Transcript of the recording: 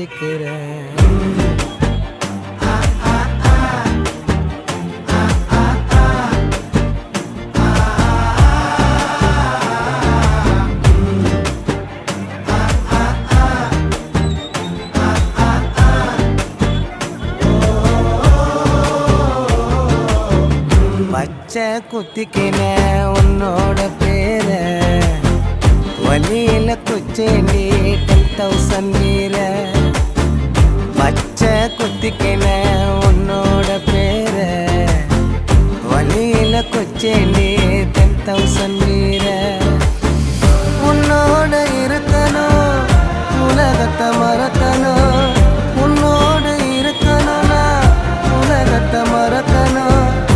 குத்திக்கிறேன். பச்சை குத்திக்கின உன்னோட பேர வலியில குச்சேண்டி 10,000 வீர. பச்சை குத்திக்கின உன்னோட பேர வலியில குச்சேண்டி 10,000